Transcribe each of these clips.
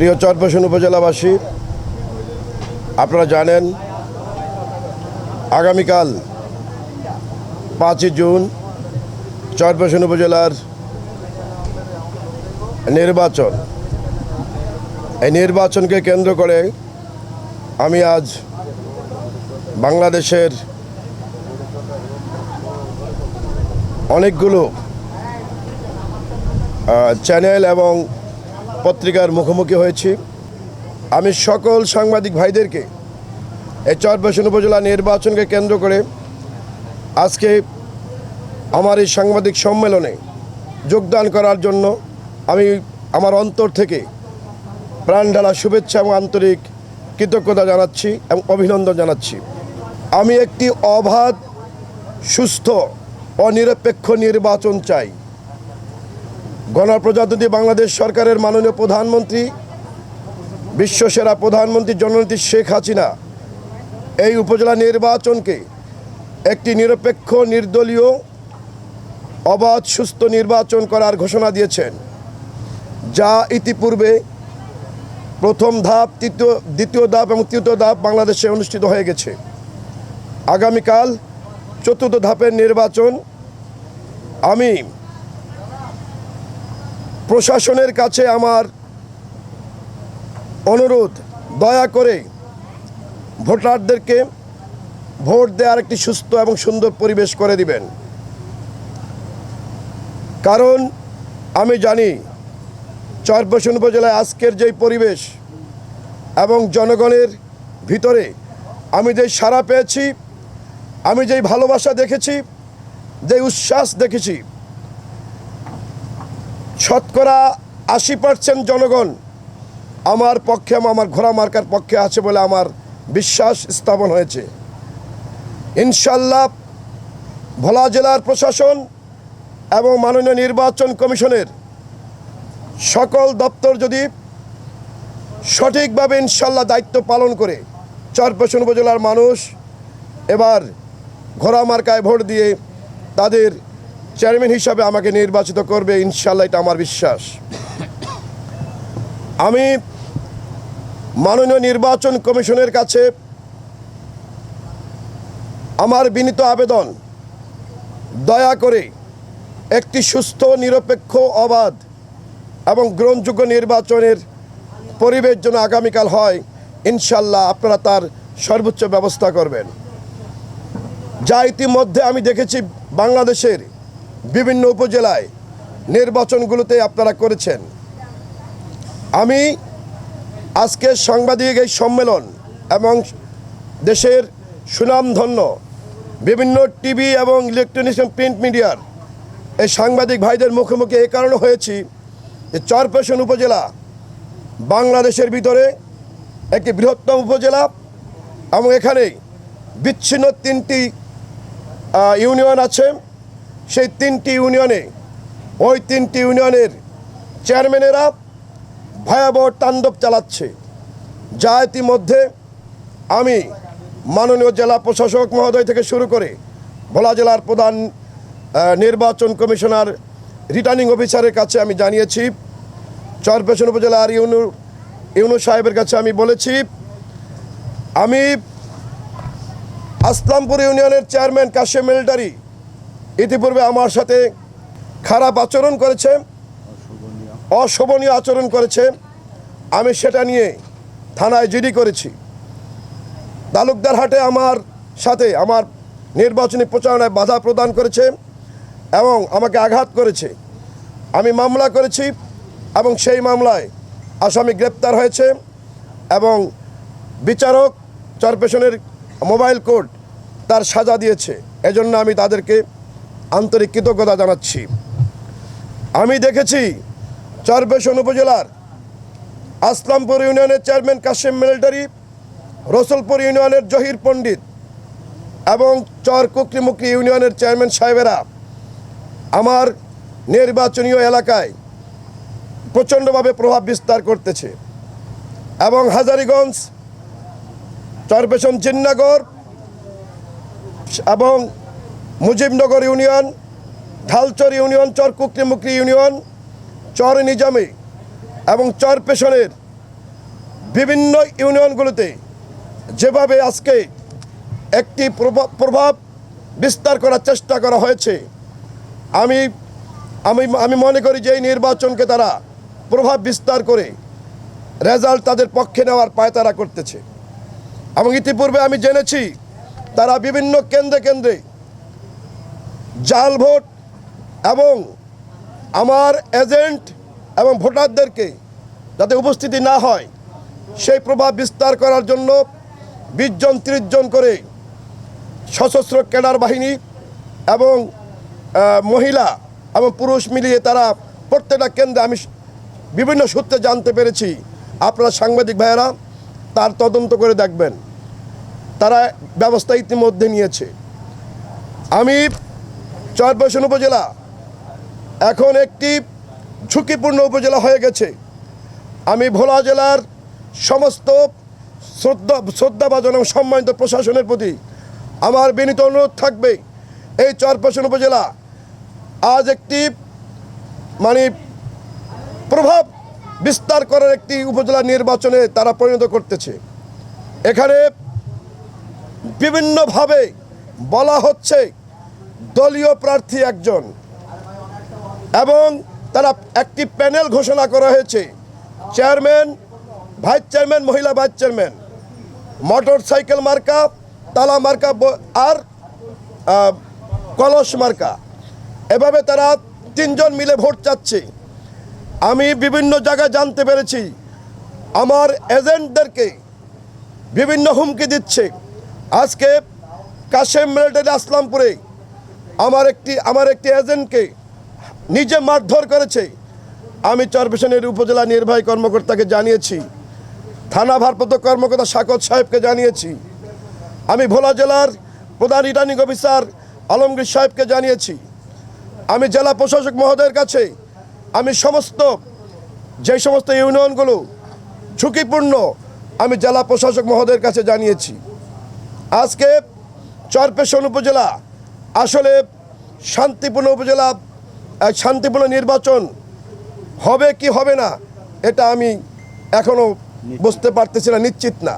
প্রিয় চরপেশন উপজেলাবাসী, আপনারা জানেন আগামীকাল 5ই জুন চরপেশন উপজেলার নির্বাচন। এই নির্বাচনকে কেন্দ্র করে আমি আজ বাংলাদেশের অনেকগুলো চ্যানেল এবং পত্রিকার মুখোমুখি হয়েছি। আমি সকল সাংবাদিক ভাইদেরকে এই চরপেশন উপজেলা নির্বাচনকে কেন্দ্র করে আজকে আমার এই সাংবাদিক সম্মেলনে যোগদান করার জন্য আমি আমার অন্তর থেকে প্রাণঢালা শুভেচ্ছা এবং আন্তরিক কৃতজ্ঞতা জানাচ্ছি এবং অভিনন্দন জানাচ্ছি। আমি একটি অবাধ, সুস্থ ও নিরপেক্ষ নির্বাচন চাই। গণপ্রজাতন্ত্রী বাংলাদেশ সরকারের মাননীয় প্রধানমন্ত্রী, বিশ্বসেরা প্রধানমন্ত্রী জননেত্রী শেখ হাসিনা এই উপজেলা নির্বাচনকে একটি নিরপেক্ষ, নির্দলীয়, অবাধ, সুস্থ নির্বাচন করার ঘোষণা দিয়েছেন, যা ইতিপূর্বে প্রথম ধাপ, দ্বিতীয় ধাপ এবং তৃতীয় ধাপ বাংলাদেশে অনুষ্ঠিত হয়ে গেছে। আগামীকাল চতুর্থ ধাপের নির্বাচন। আমি প্রশাসনের কাছে আমার অনুরোধ, দয়া করে ভোটারদেরকে ভোট দেওয়ার একটি সুস্থ এবং সুন্দর পরিবেশ করে দিবেন। কারণ আমি জানি চরপেশন উপজেলায় আজকের যেই পরিবেশ এবং জনগণের ভিতরে আমি যেই সাড়া পেয়েছি, আমি যেই ভালোবাসা দেখেছি, যেই উচ্ছ্বাস দেখেছি, শতকরা 80% জনগণ আমার পক্ষে, আমার ঘোড়া মার্কার পক্ষে আছে বলে আমার বিশ্বাস স্থাপন হয়েছে। ইনশাল্লাহ ভোলা জেলার প্রশাসন এবং মাননীয় নির্বাচন কমিশনের সকল দপ্তর যদি সঠিকভাবে ইনশাল্লাহ দায়িত্ব পালন করে চরপেশন উপজেলার মানুষ এবার ঘোড়া মার্কায় ভোট দিয়ে তাদের চেয়ারম্যান হিসাবে আমাকে নির্বাচিত করবে, ইনশাল্লাহ এটা আমার বিশ্বাস। আমি মাননীয় নির্বাচন কমিশনের কাছে আমার বিনীত আবেদন, দয়া করে একটি সুস্থ, নিরপেক্ষ, অবাধ এবং গ্রহণযোগ্য নির্বাচনের পরিবেশ যেন আগামীকাল হয়, ইনশাল্লাহ আপনারা তার সর্বোচ্চ ব্যবস্থা করবেন। যা ইতিমধ্যে আমি দেখেছি বাংলাদেশের বিভিন্ন উপজেলায় নির্বাচনগুলোতে আপনারা করেছেন। আমি আজকে সাংবাদিক এই সম্মেলন এবং দেশের সুনামধন্য বিভিন্ন টিভি এবং ইলেকট্রনিক্স এবং প্রিন্ট মিডিয়ার এই সাংবাদিক ভাইদের মুখোমুখি এই কারণে হয়েছি যে চরপেশন উপজেলা বাংলাদেশের ভিতরে একটি বৃহত্তম উপজেলা এবং এখানে বিচ্ছিন্ন 3টি ইউনিয়ন আছে। সেই 3টি ইউনিয়নে ওই 3টি ইউনিয়নের চেয়ারম্যানেরা ভয়াবহ তাণ্ডব চালাচ্ছে, যা ইতিমধ্যে আমি মাননীয় জেলা প্রশাসক মহোদয় থেকে শুরু করে ভোলা জেলার প্রধান নির্বাচন কমিশনার, রিটার্নিং অফিসারের কাছে আমি জানিয়েছি। চরপেশন উপজেলার ইউনু সাহেবের কাছে আমি বলেছি। আমি আসলামপুর ইউনিয়নের চেয়ারম্যান কাশেম মিলিটারি ইতিপূর্বে আমার সাথে খারাপ আচরণ করেছে, অশোভনীয় আচরণ করেছে। আমি সেটা নিয়ে থানায় জিডি করেছি। তালুকদার হাটে আমার সাথে আমার নির্বাচনী প্রচারণায় বাধা প্রদান করেছে এবং আমাকে আঘাত করেছে। আমি মামলা করেছি এবং সেই মামলায় আসামি গ্রেপ্তার হয়েছে এবং বিচারক চরপেশনের মোবাইল কোর্ট তার সাজা দিয়েছে। এজন্য আমি তাদেরকে আন্তরিক কৃতজ্ঞতা জানাচ্ছি। আমি দেখেছি চরপেশন উপজেলার আসলামপুর ইউনিয়নের চেয়ারম্যান কাশেম মিলিটারি, রসুলপুর ইউনিয়নের জহির পণ্ডিত এবং চর কুকরিমুকরি ইউনিয়নের চেয়ারম্যান সাহেবেরা আমার নির্বাচনীয় এলাকায় প্রচণ্ডভাবে প্রভাব বিস্তার করতেছে এবং হাজারীগঞ্জ, চরপেশন জিন্নাগর এবং মুজিবনগর ইউনিয়ন, ঢালচর ইউনিয়ন, চর কুকরিমুকরি ইউনিয়ন, চর নিজামে এবং চরপেশনের বিভিন্ন ইউনিয়নগুলোতে যেভাবে আজকে একটি প্রভাব বিস্তার করার চেষ্টা করা হয়েছে, আমি আমি আমি মনে করি যে এই নির্বাচনকে তারা প্রভাব বিস্তার করে রেজাল্ট তাদের পক্ষে নেওয়ার পায়তারা করতেছে। এবং ইতিপূর্বে আমি জেনেছি তারা বিভিন্ন কেন্দ্রে কেন্দ্রে জাল ভোট এবং আমার এজেন্ট এবং ভোটারদেরকে যাতে উপস্থিতি না হয় সেই প্রভাব বিস্তার করার জন্য 20 জন 30 জন করে সশস্ত্র ক্যাডার বাহিনী এবং মহিলা এবং পুরুষ মিলিয়ে তারা প্রত্যেকটা কেন্দ্রে, আমি বিভিন্ন সূত্রে জানতে পেরেছি, আপনারা সাংবাদিক ভাইয়েরা তার তদন্ত করে দেখবেন, তারা ব্যবস্থা ইতিমধ্যে নিয়েছে। আমি চরপেশন উপজেলা এখন একটি ঝুঁকিপূর্ণ উপজেলা হয়ে গেছে। আমি ভোলা জেলার সমস্ত শ্রদ্ধাভাজন এবং সম্মানিত প্রশাসনের প্রতি আমার বিনীত অনুরোধ থাকবে, এই চরপেশন উপজেলা আজ একটি প্রভাব বিস্তার করার একটি উপজেলা নির্বাচনে তারা পরিণত করতেছে। এখানে বিভিন্নভাবে বলা হচ্ছে দলীয় প্রার্থী একজন, এবং তারা একটি প্যানেল ঘোষণা করা হয়েছে, চেয়ারম্যান, ভাইস চেয়ারম্যান, মহিলা ভাইস চেয়ারম্যান, মোটর সাইকেল মার্কা, তালা মার্কা আর কলস মার্কা, এভাবে তারা 3 জন মিলে ভোট চাচ্ছে। আমি বিভিন্ন জায়গায় জানতে পেরেছি আমার এজেন্টদেরকে বিভিন্ন হুমকি দিচ্ছে। আজকে কাশেম মিলিটারি আসলামপুরে আমার একটি এজেন্টকে নিজে মারধর করেছে। আমি চরপেশনের উপজেলা নির্বাহী কর্মকর্তাকে জানিয়েছি, থানা ভারপ্রাপ্ত কর্মকর্তা শাকত সাহেবকে জানিয়েছি, আমি ভোলা জেলার প্রধান রিটার্নিং অফিসার আলমগীর সাহেবকে জানিয়েছি, আমি জেলা প্রশাসক মহোদয়ের কাছে আমি যে সমস্ত ইউনিয়নগুলো ঝুঁকিপূর্ণ আমি জেলা প্রশাসক মহোদয়ের কাছে জানিয়েছি। আজকে চরপেশন উপজেলা আসলে শান্তিপূর্ণ উপজেলা, শান্তিপূর্ণ নির্বাচন হবে কি হবে না এটা আমি এখনো বুঝতে পারতেছি না, নিশ্চিত না।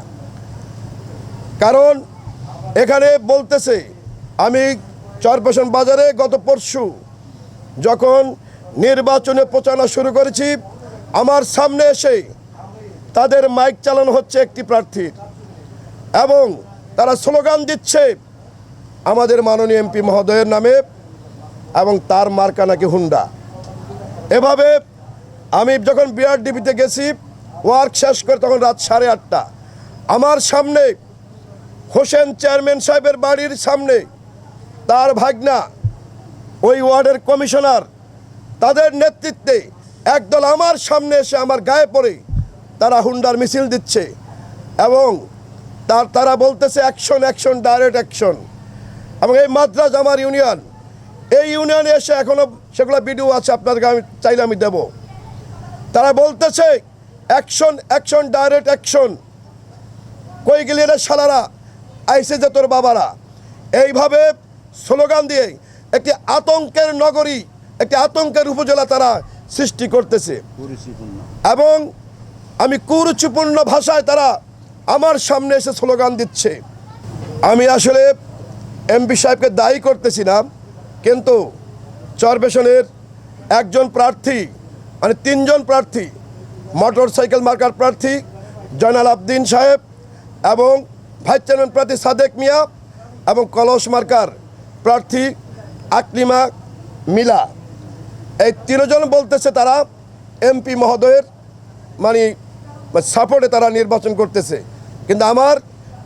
কারণ এখানে বলতেছে, আমি চরপেশন বাজারে গত পরশু যখন নির্বাচনে প্রচারণা শুরু করেছি, আমার সামনে এসে তাদের মাইক চালানো হচ্ছে একটি প্রার্থীর, এবং তারা স্লোগান দিচ্ছে আমাদের মাননীয় এমপি মহোদয়ের নামে এবং তার মার্কা নাকি হুন্ডা। এভাবে আমি যখন বিআরডিপিতে গেছি ওয়ার্ক শেষ করে তখন রাত 8:30, আমার সামনে হোসেন চেয়ারম্যান সাহেবের বাড়ির সামনে তার ভাগনা ওই ওয়ার্ডের কমিশনার তাদের নেতৃত্বে একদল আমার সামনে এসে আমার গায়ে পড়ে তারা হুন্ডার মিছিল দিচ্ছে, এবং তারা বলতেছে অ্যাকশন অ্যাকশন ডাইরেক্ট অ্যাকশন। এবং এই মাদ্রাজ আমার ইউনিয়ন, এই ইউনিয়নে এসে এখনও সেগুলো ভিডিও আছে, আপনাদেরকে আমি চাইলে আমি দেব। তারা বলতেছে অ্যাকশন অ্যাকশন ডাইরেক্ট অ্যাকশন, কই গেলি রে শালারা, আইসে যে তোর বাবারা, এইভাবে স্লোগান দিয়ে একটি আতঙ্কের নগরী, একটি আতঙ্কের উপজেলা তারা সৃষ্টি করতেছে। এবং আমি কুরুচিপূর্ণ ভাষায় তারা আমার সামনে এসে স্লোগান দিচ্ছে। আমি আসলে এমপি সাহেবকে দায়ী করতেছি না, কিন্তু চরপেশনের একজন প্রার্থী 3 জন প্রার্থী, মোটর সাইকেল মার্কার প্রার্থী জয়নাল আবদিন সাহেব এবং ভাইস চেয়ারম্যান প্রার্থী সাদেক মিয়া এবং কলস মার্কার প্রার্থী আকলিমা মিলা, এই 3 জন বলতেছে তারা এমপি মহোদয়ের সাপোর্টে তারা নির্বাচন করতেছে। কিন্তু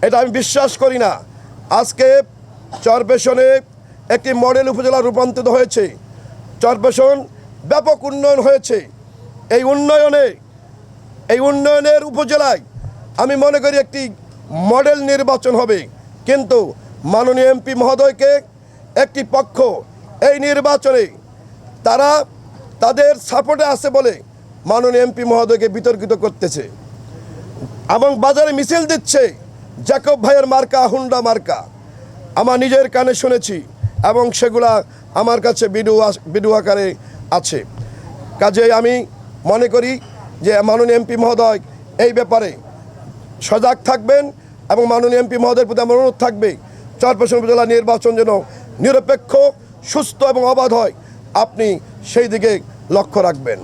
এটা আমি বিশ্বাস করি না। আজকে চরপেশনে একটি মডেল উপজেলা রূপান্তরিত হয়েছে, চরপেশন ব্যাপক উন্নয়ন হয়েছে। এই উন্নয়নের উপজেলায় আমি মনে করি একটি মডেল নির্বাচন হবে, কিন্তু মাননীয় এমপি মহোদয়কে একটি পক্ষ এই নির্বাচনে তারা তাদের সাপোর্টে আছে বলে মাননীয় এমপি মহোদয়কে বিতর্কিত করতেছে এবং বাজারে মিছিল দিচ্ছে জ্যাকব ভাইয়ের মার্কা হুন্ডা মার্কা। আমার নিজের কানে শুনেছি এবং সেগুলা আমার কাছে ভিডিও আকারে আছে। কাজেই আমি মনে করি যে মাননীয় এমপি মহোদয় এই ব্যাপারে সজাগ থাকবেন এবং মাননীয় এমপি মহোদয়ের প্রতি আমার অনুরোধ থাকবে চরপেশন উপজেলা নির্বাচন যেন নিরপেক্ষ, সুস্থ এবং অবাধ হয়, আপনি সেই দিকে লক্ষ্য রাখবেন।